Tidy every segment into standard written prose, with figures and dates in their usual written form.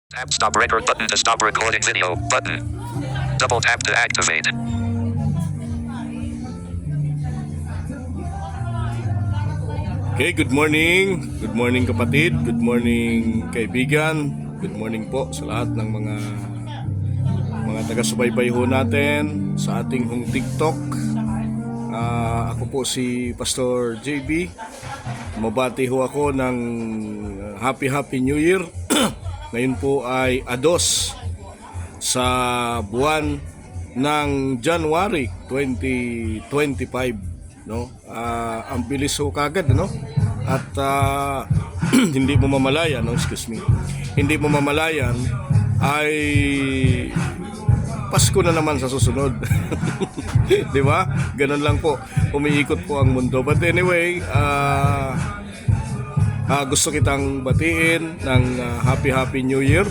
Tap stop record button to stop recording video button. Double tap to activate. Okay, good morning. Good morning kapatid. Good morning kaibigan. Good morning po sa lahat ng mga taga-subaybay ho natin sa ating hong TikTok. Ako po si Pastor JB. Mabati ho ako ng Happy New Year. Ngayon po ay A2 sa buwan ng January 2025, no? Ang bilis ho kagad, no? At hindi mo mamalayan, no? Excuse me. Hindi mo mamalayan ay Pasko na naman sa susunod. 'Di ba? Ganun lang po. Umiikot po ang mundo. But anyway, gusto kitang batiin ng Happy New Year,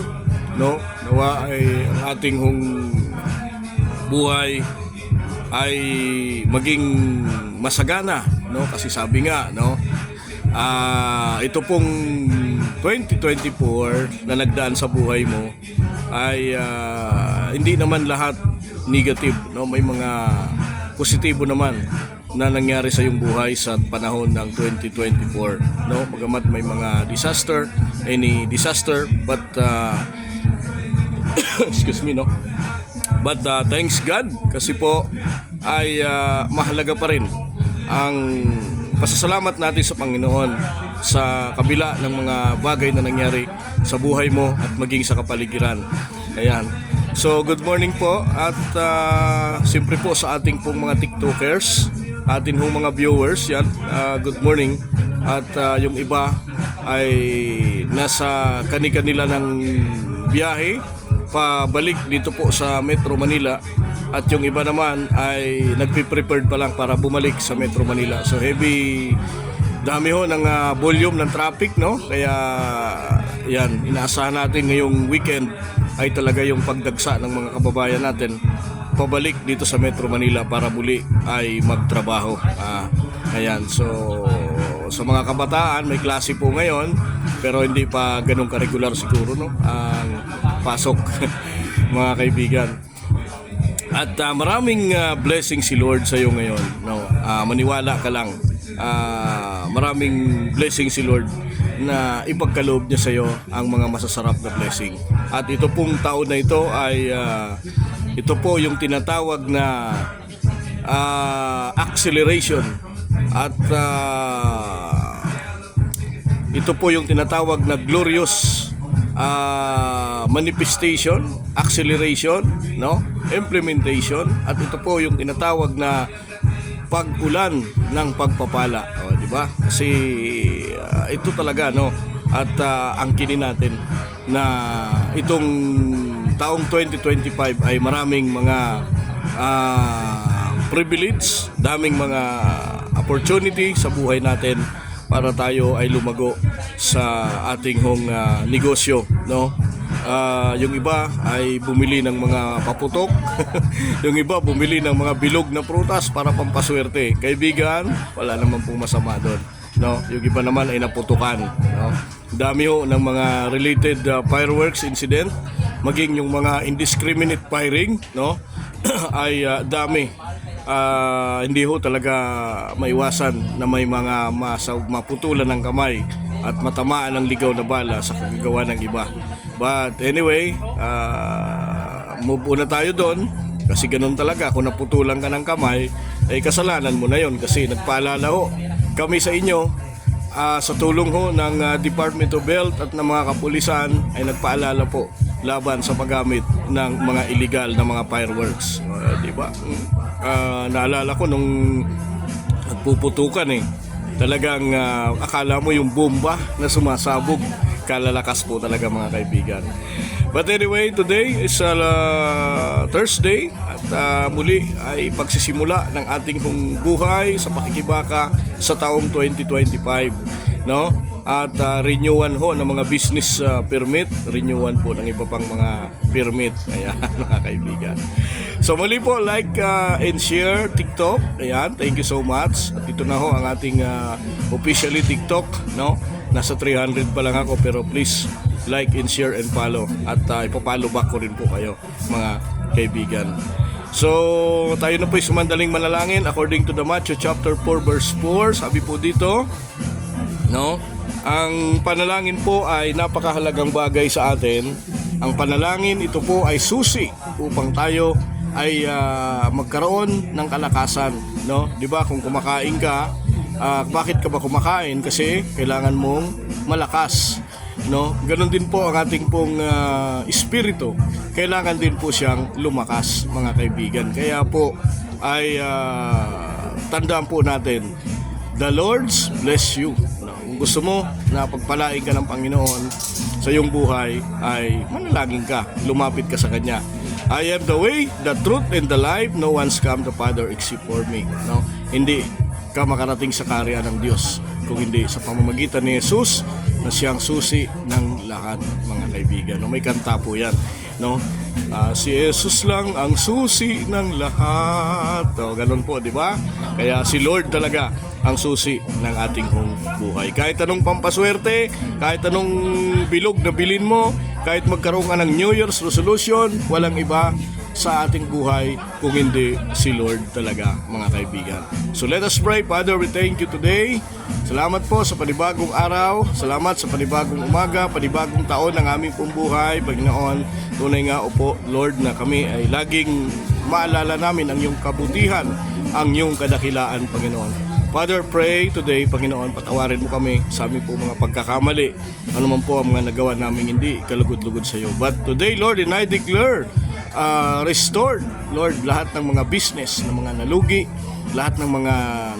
no? Nawa ay ang ating hong buhay ay maging masagana, no? Kasi sabi nga, no? Ito pong 2024 na nagdaan sa buhay mo ay hindi naman lahat negative, no? May mga positibo naman na nangyari sa iyong buhay sa panahon ng 2024, no? Bagamat may mga disaster, but excuse me, no? But thanks God kasi po ay mahalaga pa rin ang pasasalamat natin sa Panginoon sa kabila ng mga bagay na nangyari sa buhay mo at maging sa kapaligiran. Ayan. So good morning po at siyempre po sa ating pong mga TikTokers, atin hong mga viewers, yan, good morning. At yung iba ay nasa kani-kanila ng biyahe pabalik dito po sa Metro Manila at yung iba naman ay nagpe-prepared pa lang para bumalik sa Metro Manila. So heavy, dami ho ng volume ng traffic, no? Kaya yan, inaasahan natin ngayong weekend ay talaga yung pagdagsa ng mga kababayan natin pabalik dito sa Metro Manila para muli ay magtrabaho. Ayan, so sa mga kabataan may klase po ngayon pero hindi pa ganun ka-regular siguro, no? Ang pasok mga kaibigan. At maraming blessing si Lord sa iyo ngayon, no? Maniwala ka lang. Maraming blessing si Lord na ipagkaloob niya sa iyo ang mga masasarap na blessing. At ito pong taon na ito ay ito po yung tinatawag na acceleration at ito po yung tinatawag na glorious manifestation, acceleration, no? Implementation, at ito po yung tinatawag na pag-ulan ng pagpapala, di ba? Kasi ito talaga, no? At angkinin natin na itong taong 2025 ay maraming mga privilege, daming mga opportunity sa buhay natin para tayo ay lumago sa ating hong negosyo, no? Yung iba ay bumili ng mga paputok. Yung iba bumili ng mga bilog na prutas para pampaswerte. Kaibigan, wala naman pong masama doon, no? Yung iba naman ay naputukan, no? Dami ho ng mga related fireworks incident, maging yung mga indiscriminate firing, no? Ay dami. Hindi ho talaga maiwasan na may mga maputulan ng kamay at matamaan ng ligaw na bala sa kagagawa ng iba. But anyway, move na tayo doon kasi ganun talaga. Kung naputulan ka ng kamay, ay kasalanan mo na yon kasi nagpaalala ho kami sa inyo sa tulong ho ng Department of Health at ng mga kapulisan ay nagpaalala po laban sa paggamit ng mga illegal na mga fireworks. Di ba? Naalala ko nung nagpuputukan talagang akala mo yung bomba na sumasabog. Kalalakas po talaga mga kaibigan. But anyway, today is Thursday at muli ay pagsisimula ng ating buhay sa pakikibaka sa taong 2025, no? At renewan ho ng mga business permit, renewan po ng iba pang mga permit. Ayan mga kaibigan. So muli po, like and share TikTok. Ayan, thank you so much. At ito na ho ang ating officially TikTok, no? Nasa 300 pa lang ako, pero please like and share and follow. At ipapollow back ko rin po kayo, mga kaibigan. So, tayo na po sumandaling manalangin according to the Matthew chapter 4 verse 4. Sabi po dito, no? Ang panalangin po ay napakahalagang bagay sa atin. Ang panalangin, ito po ay susi upang tayo ay magkaroon ng kalakasan, no? 'Di ba kung kumakain ka, bakit ka ba kumakain? Kasi kailangan mong malakas, no? Ganon din po ang ating pong espiritu. Kailangan din po siyang lumakas, mga kaibigan. Kaya po ay tandaan po natin, the Lord's bless you. Kung gusto mo na pagpalain ka ng Panginoon sa iyong buhay, ay manalangin ka, lumapit ka sa Kanya. I am the way, the truth, and the life. No one's come to Father except for me. No? Hindi ka makarating sa karya ng Diyos kung hindi sa pamamagitan ni Jesus na siyang susi ng lahat, mga kaibigan. No? May kanta po yan. No? Si Jesus lang ang susi ng lahat. O, ganun po, di ba? Kaya si Lord talaga ang susi ng ating buhay. Kahit anong pampaswerte, kahit anong bilog na bilin mo, kahit magkaroon ka ng New Year's resolution, walang iba sa ating buhay kung hindi si Lord talaga, mga kaibigan. So let us pray. Father, we thank you today. Salamat po sa panibagong araw. Salamat sa panibagong umaga, panibagong taon ng aming pong buhay. Panginoon, tunay nga po, Lord, na kami ay laging maalala namin ang iyong kabutihan, ang iyong kadakilaan, Panginoon. Father, pray today, Panginoon, patawarin mo kami sa aming po mga pagkakamali. Ano man po ang mga nagawa namin hindi kalugod-lugod sa iyo. But today, Lord, and I declare, restored, Lord, lahat ng mga business, ng mga nalugi, lahat ng mga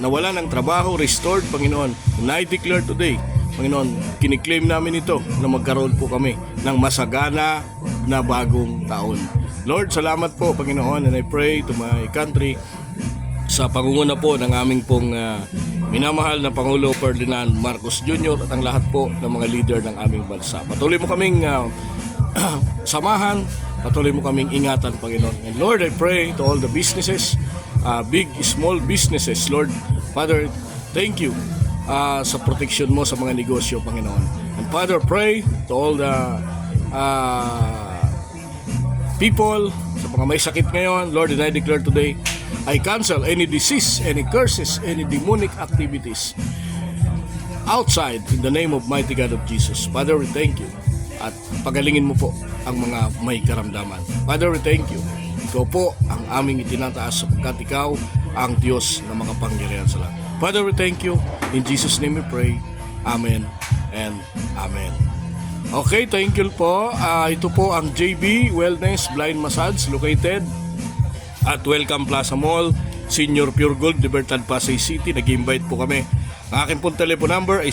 nawala ng trabaho, restored, Panginoon. And I declare today, Panginoon, kiniklaim namin ito na magkaroon po kami ng masagana na bagong taon. Lord, salamat po, Panginoon, and I pray to my country sa pangunguna po ng aming pong minamahal na Pangulo Ferdinand Marcos Jr. at ang lahat po ng mga leader ng aming bansa. Patuloy mo kaming samahan, patuloy mo kaming ingatan, Panginoon. And Lord, I pray to all the businesses, big, small businesses, Lord. Father, thank you sa protection mo sa mga negosyo, Panginoon. And Father, pray to all the people, sa mga may sakit ngayon, Lord, and I declare today, I cancel any disease, any curses, any demonic activities outside in the name of mighty God of Jesus. Father, we thank you at pagalingin mo po ang mga may karamdaman. Father, we thank you. Ikaw po ang aming itinataas sapagkat ikaw ang Diyos na makapangyarihan sa lahat. Father, we thank you. In Jesus' name we pray. Amen and Amen. Okay, thank you po. Ito po ang JB Wellness Blind Massage located at Welcome Plaza Mall, Senior Pure Gold, Libertad, Pasay City. Nag-invite po kami. Ang aking pong telephone number ay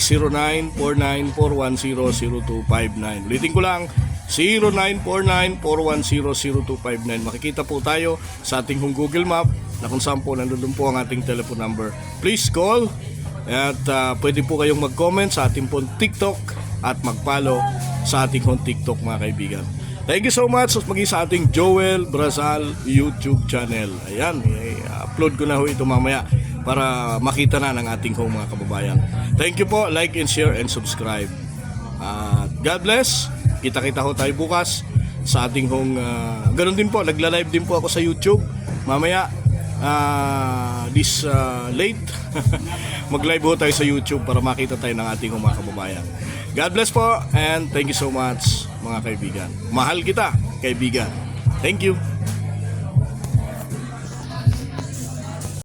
0949-410-0259. Ulitin ko lang, 0949-410-0259. Makikita po tayo sa ating Google Map na kung saan po nandun po ang ating telephone number. Please call at pwede po kayong mag-comment sa ating pong TikTok at mag-follow sa ating pong TikTok, mga kaibigan. Thank you so much maging sa ating Joel Brazal YouTube channel. Ayan, i-upload ko na ho ito mamaya para makita na ng ating mga kababayan. Thank you po, like and share and subscribe. God bless. Kita-kita ho tayo bukas sa ating ganun din po, nagla-live din po ako sa YouTube. Mamaya, this late, mag-live ho tayo sa YouTube para makita tayo ng ating mga kababayan. God bless po and thank you so much, mga kaibigan. Mahal kita, kaibigan. Thank you.